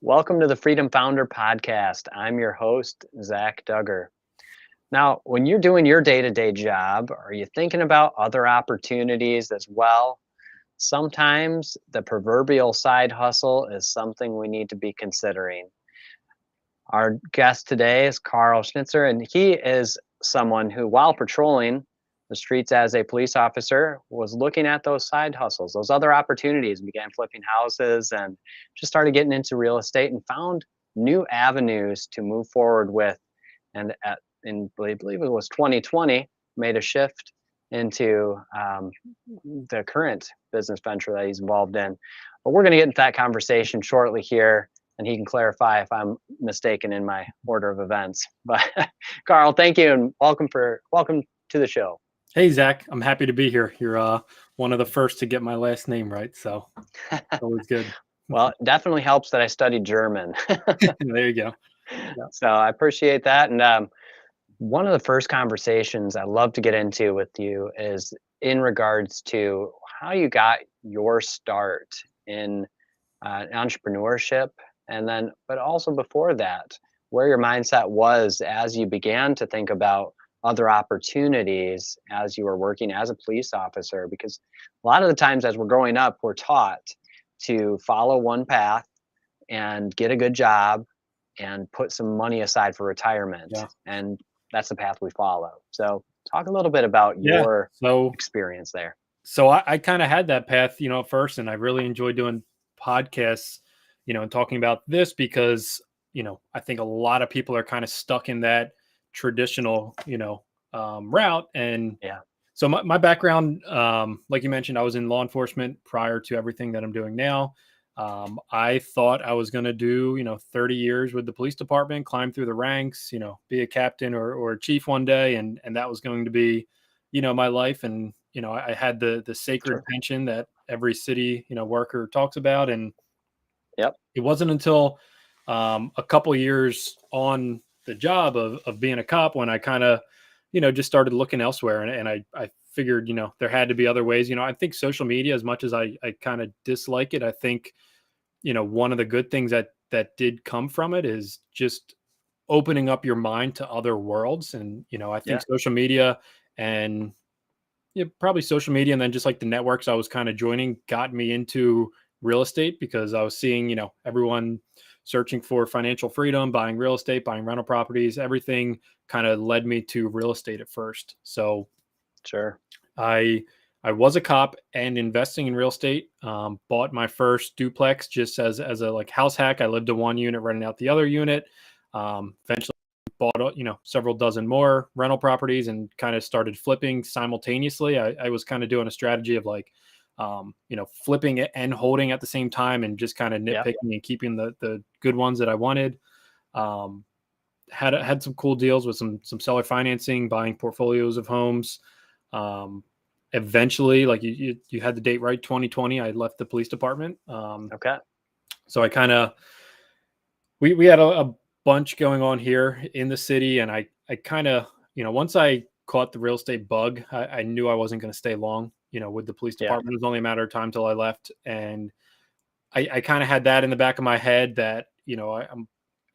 Welcome to the Freedom Founder Podcast. I'm your host, Zach Duggar. Now, when you're doing your day to day job, are you thinking about other opportunities as well? Sometimes the proverbial side hustle is something we need to be considering. Our guest today is Carl Schnitzer, and he is someone who, while patrolling the streets as a police officer, was looking at those side hustles, those other opportunities, began flipping houses and just started getting into real estate and found new avenues to move forward with. And I believe it was 2020, made a shift into the current business venture that he's involved in. But we're going to get into that conversation shortly here, and he can clarify if I'm mistaken in my order of events. But Carl, thank you, and welcome to the show. Hey, Zach, I'm happy to be here. You're one of the first to get my last name right, so always good. Well, it definitely helps that I studied German. There you go. Yeah. So I appreciate that. And one of the first conversations I love to get into with you is in regards to how you got your start in entrepreneurship, and then, but also before that, where your mindset was as you began to think about other opportunities as you were working as a police officer. Because a lot of the times as we're growing up, we're taught to follow one path and get a good job and put some money aside for retirement. Yeah. And that's the path we follow. So talk a little bit about your experience there. So I kind of had that path, at first, and I really enjoy doing podcasts, and talking about this because, I think a lot of people are kind of stuck in that traditional, route. And so my background, like you mentioned, I was in law enforcement prior to everything that I'm doing now. I thought I was going to do, 30 years with the police department, climb through the ranks, be a captain or a chief one day. And that was going to be, my life. And, I had the sacred pension that every city, worker talks about. And it wasn't until a couple years on the job of being a cop when I kind of, just started looking elsewhere. And I figured, there had to be other ways. I think social media, as much as I kind of dislike it, I think, one of the good things that did come from it is just opening up your mind to other worlds. And, I think social media and probably social media and then just like the networks I was kind of joining got me into real estate because I was seeing, everyone searching for financial freedom, buying real estate, buying rental properties, everything kind of led me to real estate at first. So I was a cop and investing in real estate, bought my first duplex just as a like house hack. I lived in one unit, renting out the other unit. Eventually bought, several dozen more rental properties and kind of started flipping simultaneously. I was kind of doing a strategy of like, flipping it and holding at the same time and just kind of nitpicking and keeping the good ones that I wanted. Had some cool deals with some seller financing, buying portfolios of homes. Eventually, like you had the date right, 2020, I left the police department. So I kind of, we had a bunch going on here in the city. And I kind of, once I caught the real estate bug, I knew I wasn't going to stay long, with the police department. It was only a matter of time till I left. And I kind of had that in the back of my head that,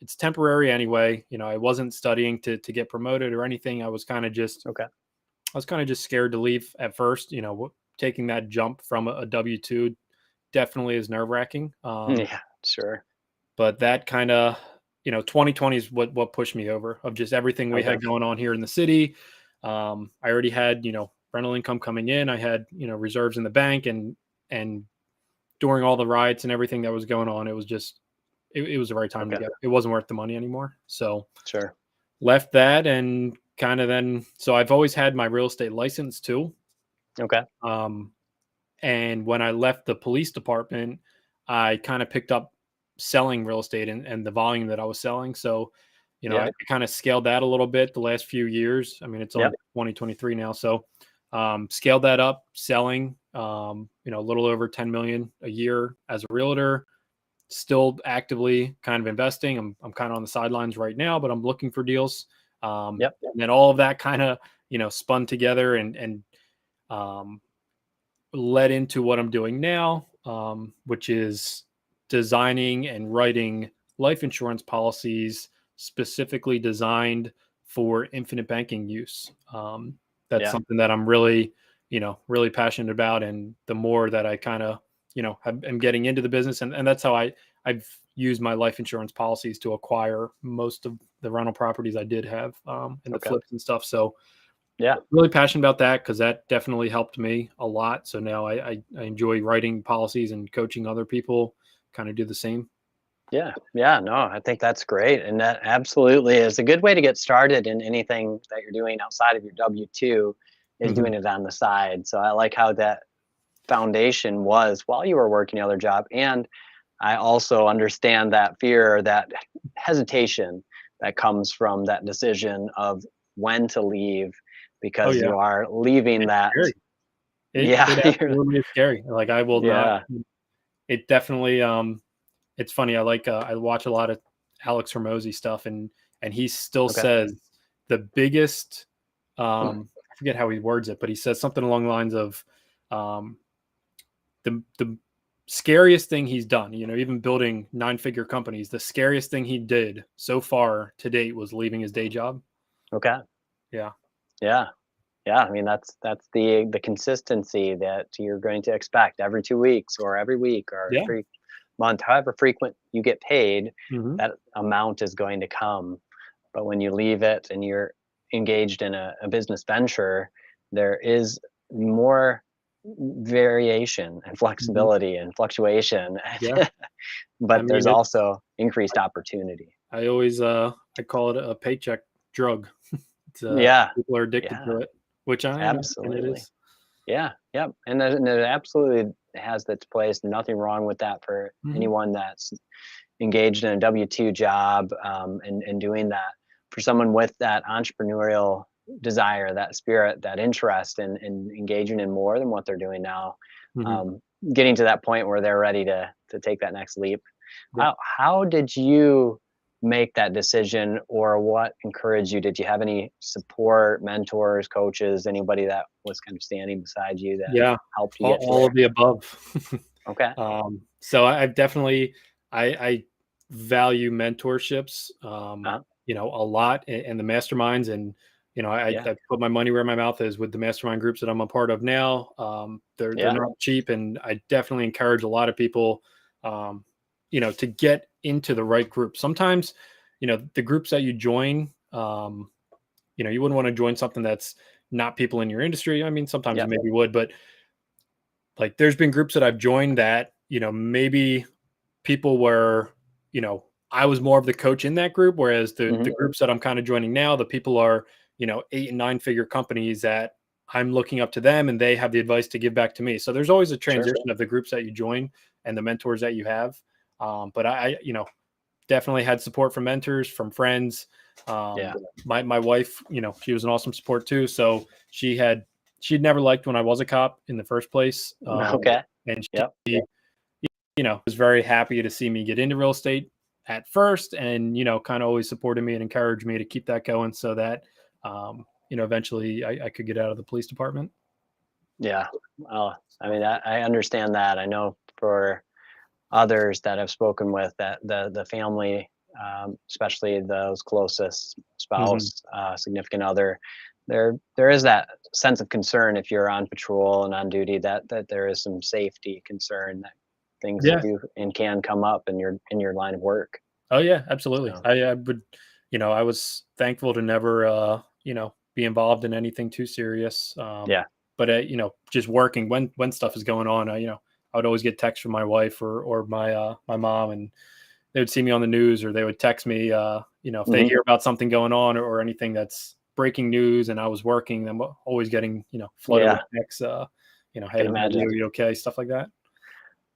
it's temporary anyway. I wasn't studying to get promoted or anything. I was kind of just, I was kind of just scared to leave at first. Taking that jump from a W-2 definitely is nerve wracking. But that kind of, 2020 is what pushed me over of just everything we had going on here in the city. I already had, rental income coming in. I had, reserves in the bank and during all the riots and everything that was going on, it was just, it was the right time to go. It wasn't worth the money anymore. So left that and kind of then, so I've always had my real estate license too. And when I left the police department, I kind of picked up selling real estate and the volume that I was selling. So, I kind of scaled that a little bit the last few years. I mean, it's only 2023 now. So, scaled that up, selling, a little over 10 million a year as a realtor, still actively kind of investing. I'm kind of on the sidelines right now, but I'm looking for deals. And then all of that kind of, spun together and led into what I'm doing now, which is designing and writing life insurance policies specifically designed for infinite banking use. That's Yeah. something that I'm really, really passionate about. And the more that I kind of, am getting into the business, and that's how I've used my life insurance policies to acquire most of the rental properties I did have, and the Okay. flips and stuff. So Yeah. really passionate about that, because that definitely helped me a lot. So now I enjoy writing policies and coaching other people kind of do the same. Yeah. Yeah. No, I think that's great. And that absolutely is a good way to get started in anything that you're doing outside of your W-2 is Mhm. doing it on the side. So I like how that foundation was while you were working the other job. And I also understand that fear, that hesitation that comes from that decision of when to leave, Oh because yeah, you are leaving it's that. scary. Yeah. It absolutely is scary. Like, I will not. Yeah. It definitely. It's funny. I watch a lot of Alex Hormozy stuff, and he still Okay. says the biggest. Hmm. I forget how he words it, but he says something along the lines of, um, the scariest thing he's done. Even building 9-figure companies, the scariest thing he did so far to date was leaving his day job. Okay. Yeah. Yeah. Yeah. I mean, that's the consistency that you're going to expect every 2 weeks or every week or Yeah. every month, however frequent you get paid, Hmm. that amount is going to come. But when you leave it and you're engaged in a business venture, there is more variation and Hmm. flexibility and fluctuation, Yeah. I but there's mean, it's. also increased opportunity. I always I call it a paycheck drug. It's, Yeah, people are addicted yeah, to it, which and it absolutely. is. Yeah, yep, and it absolutely has its place. Nothing wrong with that for Hmm. anyone that's engaged in a W-2 job, and doing that. For someone with that entrepreneurial desire, that spirit, that interest in engaging in more than what they're doing now, Hmm. um, getting to that point where they're ready to take that next leap. Yeah. How did you make that decision, or what encouraged you? Did you have any support, mentors, coaches, anybody that was kind of standing beside you that Yeah. helped you get to All of there? the above. Okay. So I've definitely, I value mentorships, Uh, a lot, and the masterminds. And, yeah. I put my money where my mouth is with the mastermind groups that I'm a part of now. They're Yeah. not cheap, and I definitely encourage a lot of people, um, to get into the right group. Sometimes, the groups that you join, you wouldn't want to join something that's not people in your industry. I mean, sometimes Yeah. you maybe would, but like, there's been groups that I've joined that, maybe people were, I was more of the coach in that group, whereas the Hmm. groups that I'm kind of joining now, the people are, 8 and 9-figure companies that I'm looking up to them, and they have the advice to give back to me. So there's always a Sure. transition of the groups that you join and the mentors that you have. But definitely had support from mentors, from friends. Um, Yeah. my wife, she was an awesome support too. So she'd never liked when I was a cop in the first place. Okay. And Yep. she, was very happy to see me get into real estate at first, and, kind of always supported me and encouraged me to keep that going, so that, eventually I could get out of the police department. Yeah. Oh, I So. mean, I understand that. I know for others that I've spoken with, that the family, especially those closest, Mhm. spouse, significant other, there is that sense of concern if you're on patrol and on duty, that there is some safety concern that things Yeah. do and can come up in your line of work. Oh yeah, absolutely. So I would, I was thankful to never, be involved in anything too serious. yeah. But just working when stuff is going on, I would always get texts from my wife or my mom, and they would see me on the news, or they would text me, if they Hmm. hear about something going on, or anything that's breaking news, and I was working, I'm always getting, flooded with Yeah, texts, I can hey, buddy, imagine. are you okay? Stuff like that.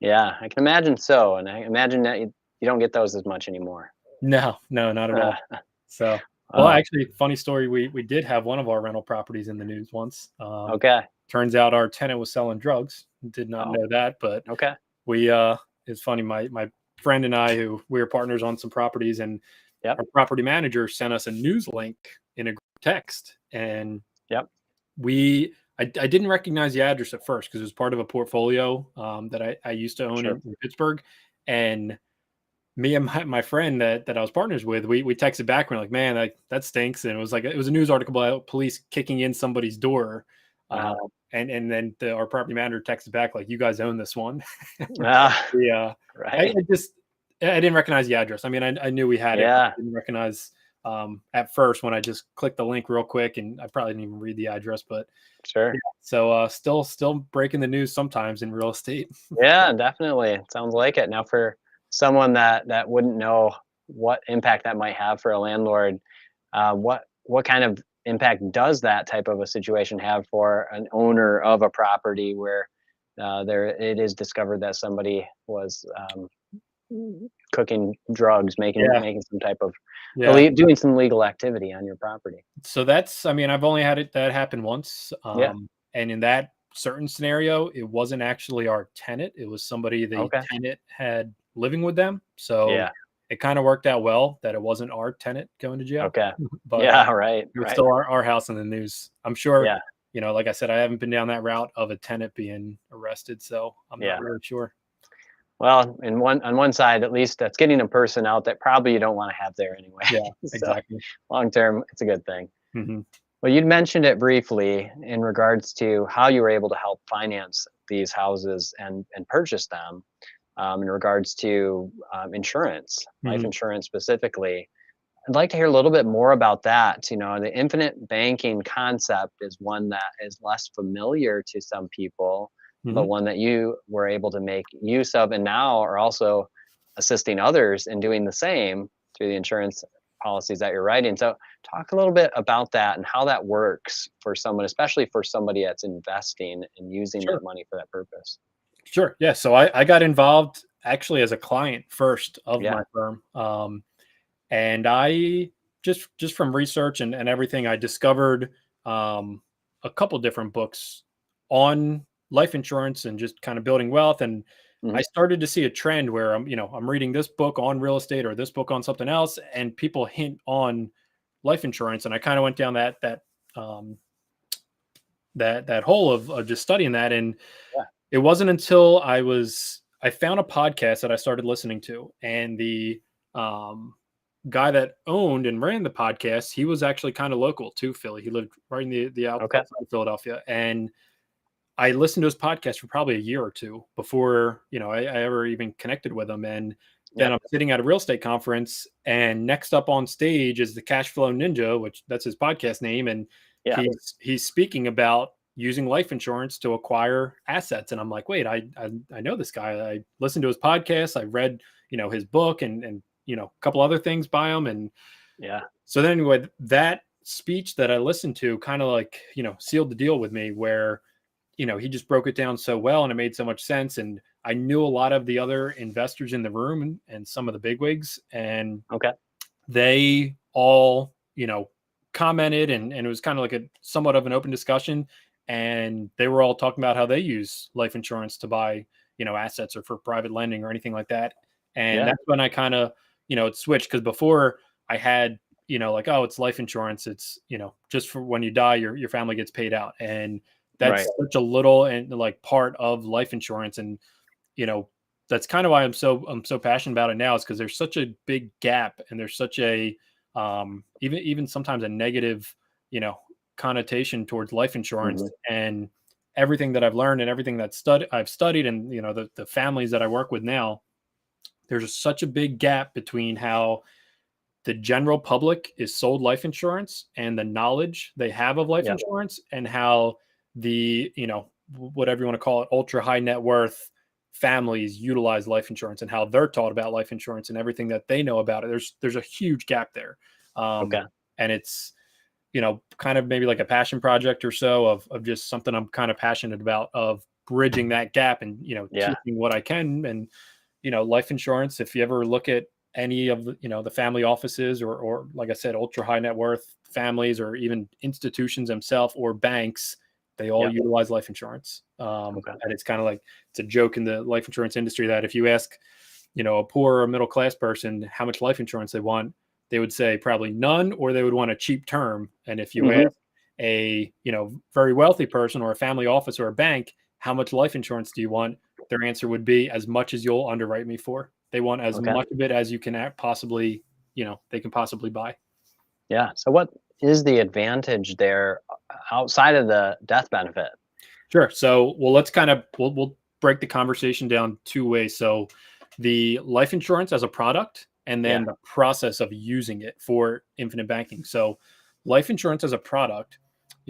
Yeah, I can imagine so, and I imagine that you don't get those as much anymore. No, no, not at Uh, all. So, well, oh, actually, funny story. We did have one of our rental properties in the news once. okay. Turns out our tenant was selling drugs. Did not Oh, know that, but okay. we it's funny. My friend and I, who we were partners on some properties, and Yep. our property manager sent us a news link in a group text, and Yep. I didn't recognize the address at first, because it was part of a portfolio, that I used to own Sure. in Pittsburgh, And me and my friend that I was partners with, we texted back. We're like, man, that stinks. And it was a news article about police kicking in somebody's door. Uh, Uh, and then our property manager texted back like, you guys own this one. ah, Yeah. I, right. I just, I didn't recognize the address. I mean, I knew we had it, but Yeah, I didn't recognize at first when I just clicked the link real quick, and I probably didn't even read the address, but yeah. sure. So still breaking the news sometimes in real estate. Yeah, definitely. It sounds like it. Now, for someone that wouldn't know what impact that might have for a landlord, what kind of impact does that type of a situation have for an owner of a property where there it is discovered that somebody was cooking drugs, Yeah. making some type of Yeah. doing some legal activity on your property? So that's, I mean, I've only had that happen once. Yeah. And in that certain scenario, it wasn't actually our tenant. It was somebody the Okay. tenant had living with them. So Yeah. it kind of worked out well that it wasn't our tenant going to jail, Okay. but Yeah. Right. it was Right. still our house in the news. I'm sure, Yeah. like I said, I haven't been down that route of a tenant being arrested. So I'm not Yeah. really sure. Well, on one side, at least that's getting a person out that probably you don't want to have there anyway. Yeah, So exactly. long term, it's a good thing. Hmm. Well, you'd mentioned it briefly in regards to how you were able to help finance these houses and purchase them in regards to insurance, life Hmm. insurance specifically. I'd like to hear a little bit more about that. The infinite banking concept is one that is less familiar to some people, but Hmm. one that you were able to make use of and now are also assisting others in doing the same through the insurance policies that you're writing. So, talk a little bit about that and how that works for someone, especially for somebody that's investing and using that Sure. money for that purpose. Sure. Yeah. So I got involved actually as a client first of Yeah. my firm. And I just from research and everything, I discovered a couple different books on life insurance and just kind of building wealth. And Hmm. I started to see a trend where I'm reading this book on real estate or this book on something else, and people hint on life insurance. And I kind of went down um, that hole of just studying that. And Yeah. it wasn't until I found a podcast that I started listening to, and the um, guy that owned and ran the podcast, he was actually kind of local to Philly. He lived right in the Okay. outside of Philadelphia, and I listened to his podcast for probably a year or two before I ever even connected with him. And then Yeah. I'm sitting at a real estate conference, and next up on stage is the Cashflow Ninja, which that's his podcast name, and Yeah. he's speaking about using life insurance to acquire assets. And I'm like, wait, I know this guy. I listened to his podcast. I read his book and a couple other things by him. And Yeah. so then anyway, that speech that I listened to kind of like sealed the deal with me, where he just broke it down so well and it made so much sense. And I knew a lot of the other investors in the room and some of the bigwigs, and Okay. they all, commented, and it was kind of like a somewhat of an open discussion. And they were all talking about how they use life insurance to buy, assets or for private lending or anything like that. And Yeah. that's when I kind of, it switched, because before I had, like, oh, it's life insurance. It's, just for when you die, your family gets paid out. And that's Right. such a little and like part of life insurance. And, you know, that's kind of why I'm so passionate about it now, is because there's such a big gap, and there's such a even sometimes a negative, you know, connotation towards life insurance. Hmm. And everything that I've learned and everything that I've studied, and the families that I work with now, there's such a big gap between how the general public is sold life insurance and the knowledge they have of life Yeah. insurance, and how the, whatever you want to call it, ultra high net worth families utilize life insurance, and how they're taught about life insurance and everything that they know about it. There's a huge gap there. Okay. And it's, kind of maybe like a passion project or so of just something I'm kind of passionate about, of bridging that gap and, Yeah. teaching what I can. And, life insurance, if you ever look at any of the, the family offices, or like I said, ultra high net worth families, or even institutions themselves or banks, they all Yeah. utilize life insurance. Okay. And it's kind of like, it's a joke in the life insurance industry that if you ask, a poor or middle class person how much life insurance they want, they would say probably none, or they would want a cheap term. And if you Hmm. ask a, very wealthy person or a family office or a bank, how much life insurance do you want? Their answer would be as much as you'll underwrite me for. They want as Okay. much of it as you can possibly, they can possibly buy. Yeah. So what is the advantage there outside of the death benefit? Sure. So, well, let's kind of we'll break the conversation down two ways. So, the life insurance as a product, and Yeah. then the process of using it for infinite banking. So, life insurance as a product,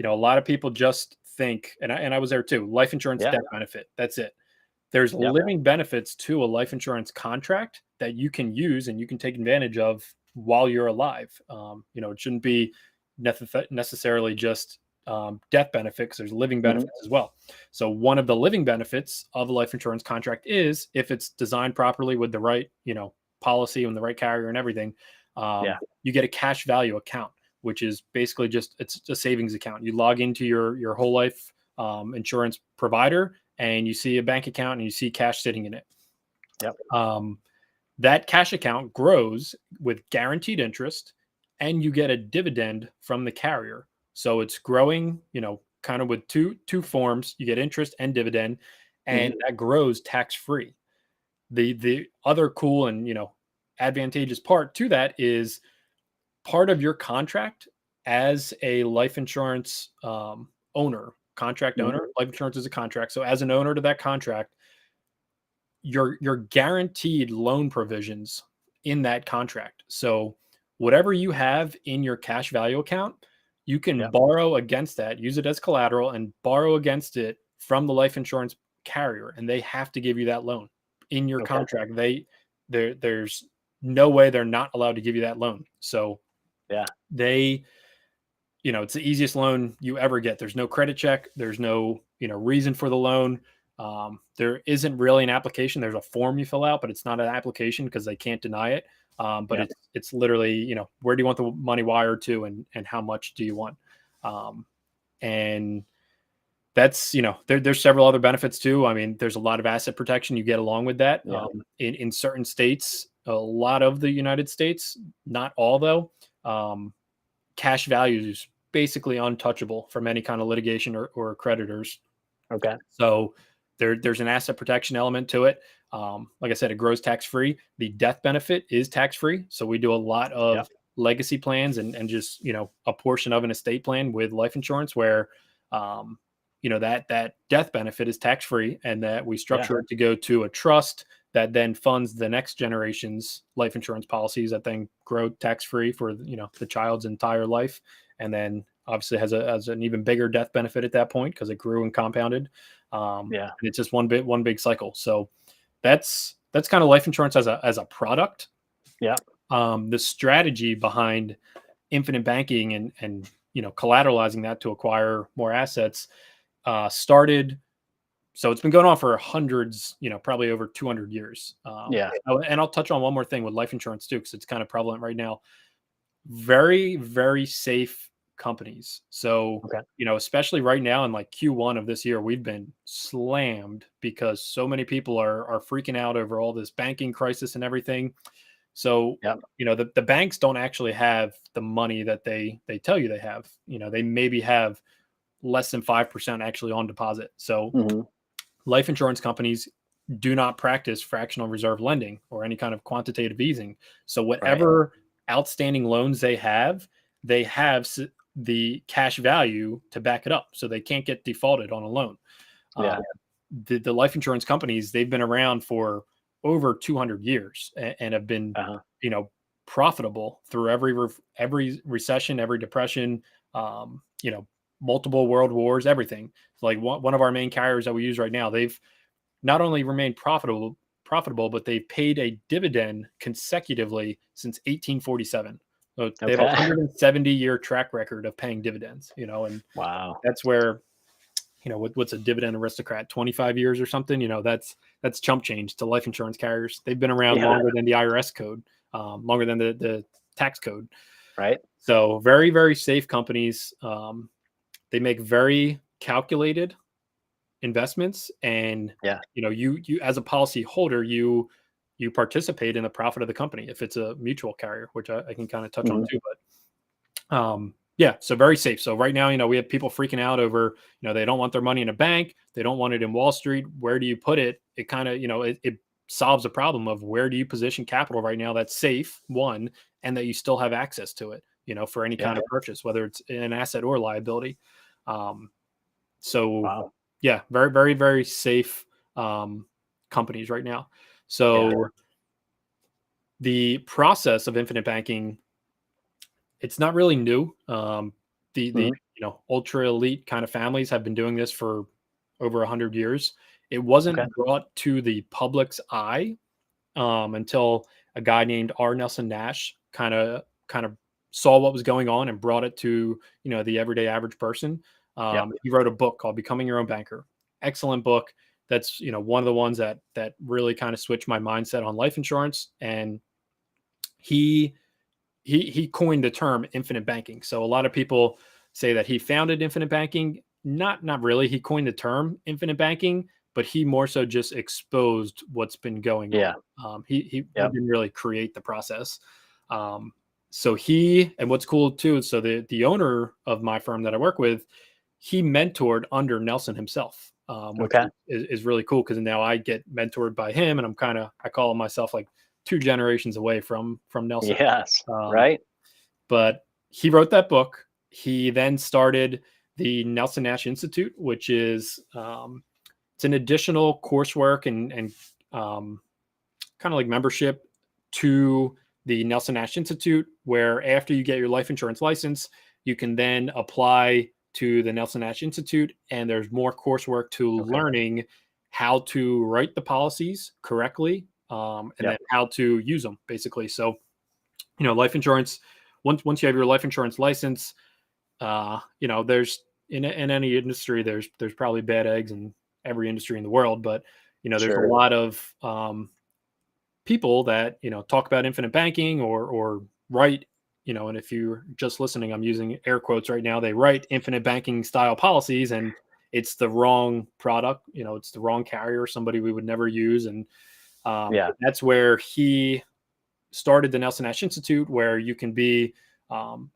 a lot of people just think, and I was there too. Life insurance Yeah. death benefit. That's it. There's Yep. living benefits to a life insurance contract that you can use and you can take advantage of while you're alive. It shouldn't be necessarily just death benefit, because there's living Hmm. benefits as well. So one of the living benefits of a life insurance contract is, if it's designed properly with the right, policy and the right carrier and everything, Yeah. you get a cash value account, which is basically just, it's a savings account. You log into your whole life insurance provider, and you see a bank account and you see cash sitting in it. Yep. That cash account grows with guaranteed interest, and you get a dividend from the carrier. So it's growing, kind of with two forms. You get interest and dividend, Hmm. and that grows tax free. The other cool and advantageous part to that is, part of your contract as a life insurance owner, contract Hmm. owner. Life insurance is a contract. So as an owner to that contract, your guaranteed loan provisions in that contract. So whatever you have in your cash value account, you can Yep. borrow against that, use it as collateral and borrow against it from the life insurance carrier, and they have to give you that loan in your Okay. contract. There's no way they're not allowed to give you that loan. So Yeah. they, it's the easiest loan you ever get. There's no credit check. There's no, reason for the loan. There isn't really an application. There's a form you fill out, but it's not an application because they can't deny it. But Yeah. it's literally, where do you want the money wired to, and how much do you want? And that's, there's several other benefits too. I mean, there's a lot of asset protection you get along with that. Yeah. In certain states, a lot of the United States, not all though, cash value is basically untouchable from any kind of litigation or creditors. Okay. So there's an asset protection element to it. Like I said, it grows tax free. The death benefit is tax free. So we do a lot Yep. of legacy plans and just, a portion of an estate plan with life insurance where, that death benefit is tax free, and that we Yeah. structure it to go to a trust that then funds the next generation's life insurance policies that then grow tax free for, the child's entire life. And then obviously has an even bigger death benefit at that point because it grew and compounded. Yeah. And it's just one big cycle. So that's kind of life insurance as a product. Yeah. The strategy behind infinite banking and collateralizing that to acquire more assets started. So it's been going on for hundreds, probably over 200 years. Yeah. And I'll touch on one more thing with life insurance too, because it's kind of prevalent right now. Very, very safe companies. So, Okay. especially right now in like Q1 of this year, we've been slammed because so many people are freaking out over all this banking crisis and everything. So, Yep. the banks don't actually have the money that they tell you they have. They maybe have less than 5% actually on deposit. So, Hmm. life insurance companies do not practice fractional reserve lending or any kind of quantitative easing. So Right. whatever outstanding loans they have the cash value to back it up. So they can't get defaulted on a loan. Yeah. Um, the life insurance companies, they've been around for over 200 years and have been, Uh-huh. profitable through every recession, every depression, multiple world wars, everything. Like one of our main carriers that we use right now, they've not only remained profitable, but they've paid a dividend consecutively since 1847. So they have a Okay. 170-year track record of paying dividends, and Wow. that's where, what's a dividend aristocrat, 25 years or something, that's chump change to life insurance carriers. They've been around Yeah. longer than the IRS code, longer than the tax code. Right. So very, very safe companies. They make very calculated investments, and Yeah. you as a policy holder, you participate in the profit of the company if it's a mutual carrier, which I can kind of touch on Hmm. too. But yeah, so very safe. So right now, we have people freaking out over, they don't want their money in a bank, they don't want it in Wall Street. Where do you put it? It kind of, it solves a problem of where do you position capital right now that's safe, one, and that you still have access to it, for any kind of purchase, whether it's an asset or liability. So Wow. yeah, very, very, very safe companies right now. So the process of infinite banking, it's not really new. The ultra elite kind of families have been doing this for over 100 years. It wasn't brought to the public's eye until a guy named R. Nelson Nash kind of saw what was going on and brought it to the everyday average person. He wrote a book called Becoming Your Own Banker. Excellent book. That's one of the ones that really kind of switched my mindset on life insurance. And he coined the term infinite banking. So a lot of people say that he founded infinite banking. Not really. He coined the term infinite banking, but he more so just exposed what's been going on. He didn't really create the process. So and what's cool too is so the owner of my firm that I work with, he mentored under Nelson himself, which is really cool because now I get mentored by him, and I call myself like 2 generations away from Nelson. Yes, right. But he wrote that book. He then started the Nelson Nash Institute, which is it's an additional coursework and kind of like membership to the Nelson Nash Institute, where after you get your life insurance license, you can then apply to the Nelson Nash Institute, and there's more coursework to learning how to write the policies correctly, and then how to use them, basically. So, life insurance, once you have your life insurance license, there's in any industry, there's probably bad eggs in every industry in the world, but there's a lot of people that talk about infinite banking or write, and if you're just listening, I'm using air quotes right now, they write infinite banking style policies, and it's the wrong product, it's the wrong carrier, somebody we would never use. And that's where he started the Nelson Nash Institute, where you can be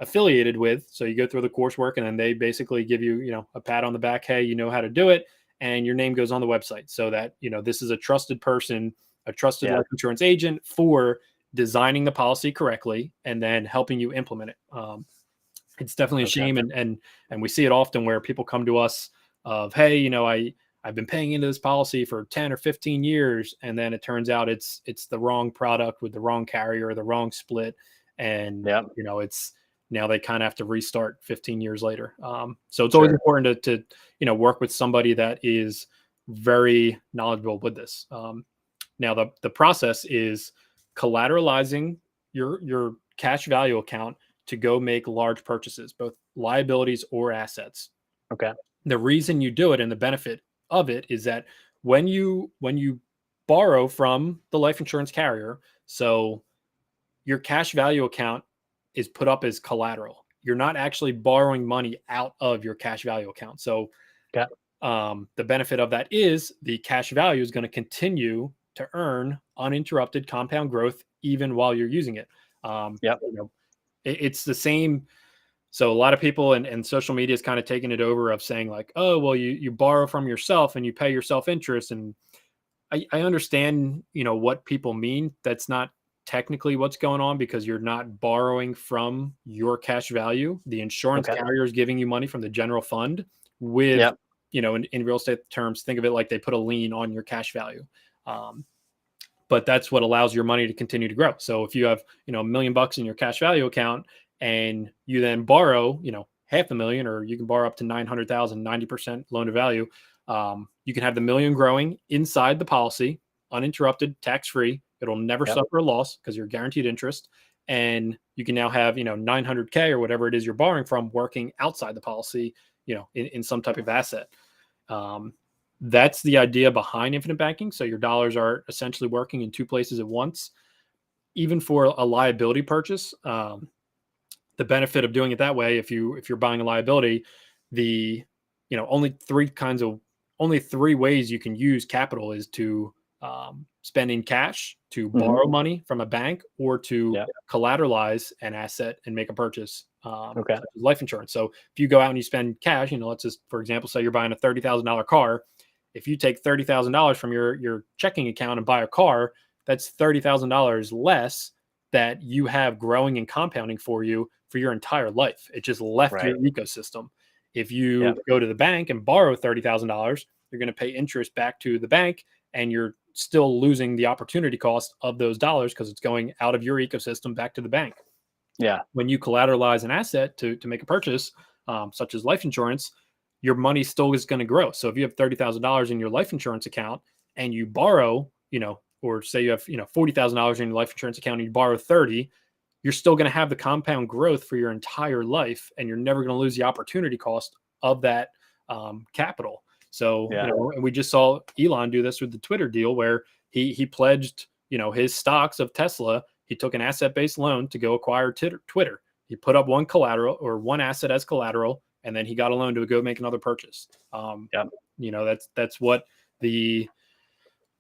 affiliated with. So you go through the coursework, and then they basically give you, a pat on the back. Hey, you know how to do it. And your name goes on the website so that, this is a trusted person, a trusted life insurance agent for designing the policy correctly and then helping you implement it. It's definitely a shame. And we see it often where people come to us of, hey, I've been paying into this policy for 10 or 15 years. And then it turns out it's the wrong product with the wrong carrier, the wrong split. And, it's now they kind of have to restart 15 years later. So it's always important to work with somebody that is very knowledgeable with this. Now the process is collateralizing your cash value account to go make large purchases, both liabilities or assets. The reason you do it and the benefit of it is that when you borrow from the life insurance carrier, so your cash value account is put up as collateral. You're not actually borrowing money out of your cash value account. So the benefit of that is the cash value is going to continue to earn uninterrupted compound growth even while you're using it. It's the same. So a lot of people and social media is kind of taking it over of saying like, oh, well, you borrow from yourself and you pay yourself interest. And I understand, what people mean. That's not technically what's going on because you're not borrowing from your cash value. The insurance carrier is giving you money from the general fund with, in real estate terms, think of it like they put a lien on your cash value. But that's what allows your money to continue to grow. So if you have, $1 million in your cash value account and you then borrow, $500,000, or you can borrow up to 900,000, 90% loan to value. You can have the $1 million growing inside the policy, uninterrupted, tax-free. It'll never suffer a loss because you're guaranteed interest. And you can now have, 900K or whatever it is you're borrowing from working outside the policy, in some type of asset. That's the idea behind infinite banking. So your dollars are essentially working in 2 places at once. Even for a liability purchase, the benefit of doing it that way, if you're buying a liability, only 3 ways you can use capital is to spend in cash, to borrow money from a bank, or to collateralize an asset and make a purchase. Such as life insurance. So if you go out and you spend cash, let's just, for example, say you're buying a $30,000 car if you take $30,000 from your checking account and buy a car, that's $30,000 less that you have growing and compounding for you for your entire life. It just left Right. your ecosystem. If you Yep. go to the bank and borrow $30,000, you're going to pay interest back to the bank, and you're still losing the opportunity cost of those dollars because it's going out of your ecosystem back to the bank. Yeah. When you collateralize an asset to make a purchase, such as life insurance, your money still is going to grow. So if you have $30,000 in your life insurance account and you borrow, or say you have, $40,000 in your life insurance account and you borrow 30, you're still going to have the compound growth for your entire life, and you're never going to lose the opportunity cost of that capital. So, Yeah. we just saw Elon do this with the Twitter deal where he pledged, his stocks of Tesla. He took an asset-based loan to go acquire Twitter. He put up one collateral or one asset as collateral, and then he got a loan to go make another purchase. Yep. That's what the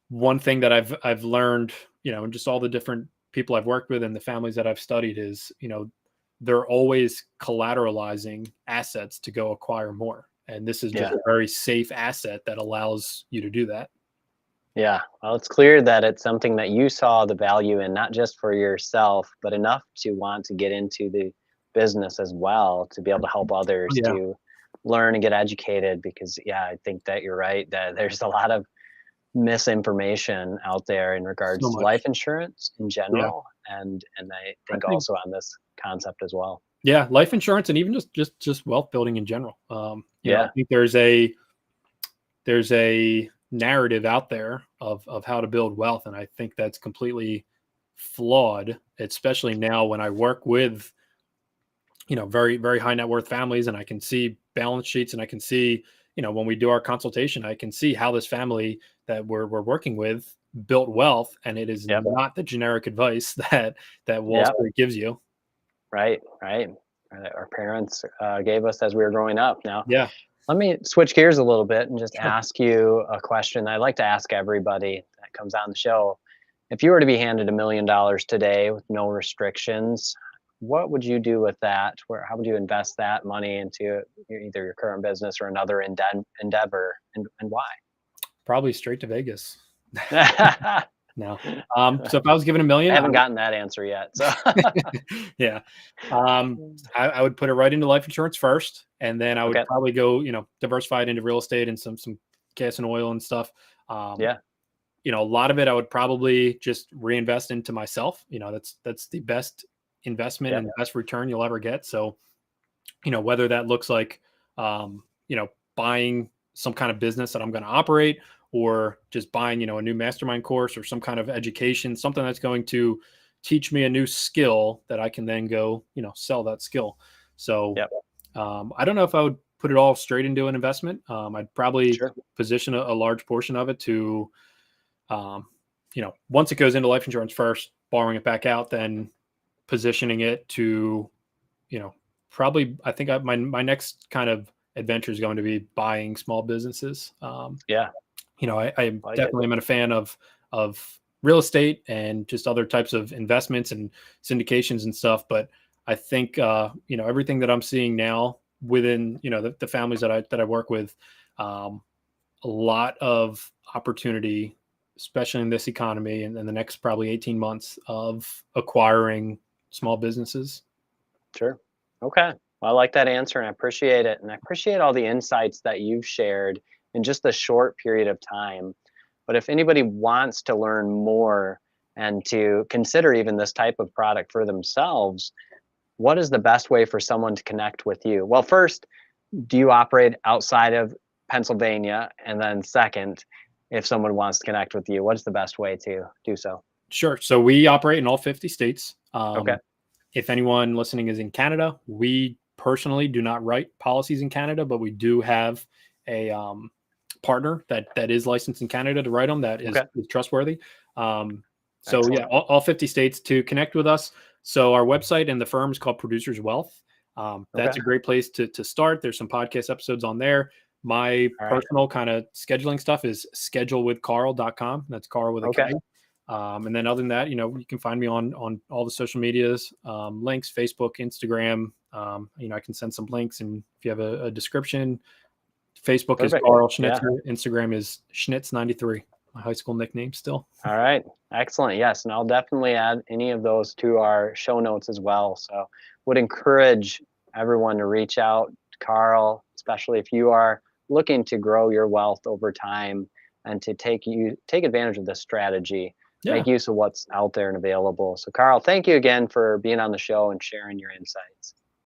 one thing that I've learned, and just all the different people I've worked with and the families that I've studied is, they're always collateralizing assets to go acquire more. And this is just a very safe asset that allows you to do that. Yeah. Well, it's clear that it's something that you saw the value in, not just for yourself, but enough to want to get into the business as well, to be able to help others to learn and get educated. Because, I think that you're right, that there's a lot of misinformation out there in regards to life insurance in general. And I think also on this concept as well. Yeah. Life insurance, and even just wealth building in general. I think there's a narrative out there of how to build wealth. And I think that's completely flawed, especially now when I work with, very, very high net worth families, and I can see balance sheets, and I can see, when we do our consultation, I can see how this family that we're working with built wealth. And it is not the generic advice that Wall Street gives you. Right. Our parents gave us as we were growing up. Now, Yeah. let me switch gears a little bit and just ask you a question I like to ask everybody that comes on the show. If you were to be handed $1 million today with no restrictions, what would you do with that? How would you invest that money into either your current business or another endeavor, and why? Probably straight to Vegas. No. So if I was given $1 million, I haven't gotten that answer yet. So yeah. I would put it right into life insurance first, and then I would probably go, diversify it into real estate and some gas and oil and stuff. A lot of it I would probably just reinvest into myself. That's the best investment and the best return you'll ever get. So, whether that looks like, buying some kind of business that I'm going to operate, or just buying, a new mastermind course or some kind of education, something that's going to teach me a new skill that I can then go, sell that skill. So I don't know if I would put it all straight into an investment. I'd probably position a large portion of it to, once it goes into life insurance first, borrowing it back out, then positioning it to, probably, I think my next kind of adventure is going to be buying small businesses. I definitely am a fan of real estate and just other types of investments and syndications and stuff. But I think, everything that I'm seeing now within, the families that I work with, a lot of opportunity, especially in this economy and in the next probably 18 months, of acquiring small businesses. Sure. Okay. Well, I like that answer, and I appreciate it. And I appreciate all the insights that you've shared in just a short period of time. But if anybody wants to learn more and to consider even this type of product for themselves, what is the best way for someone to connect with you? Well, first, do you operate outside of Pennsylvania? And then second, if someone wants to connect with you, what's the best way to do so? Sure. So we operate in all 50 states. Okay. If anyone listening is in Canada, we personally do not write policies in Canada, but we do have a partner that is licensed in Canada to write them, that is trustworthy. All 50 states to connect with us. So our website and the firm is called Producers Wealth. That's a great place to start. There's some podcast episodes on there. My personal kind of scheduling stuff is schedulewithcarl.com. That's Carl with a K. And then other than that, you can find me on all the social medias, links, Facebook, Instagram. I can send some links, and if you have a description, Facebook is Perfect. Carl Yeah. Schnitzer. Instagram is Schnitz93. My high school nickname still. All right. Excellent. Yes. And I'll definitely add any of those to our show notes as well. So would encourage everyone to reach out to Carl, especially if you are looking to grow your wealth over time and to take advantage of this strategy, Yeah. make use of what's out there and available. So Carl, thank you again for being on the show and sharing your insights.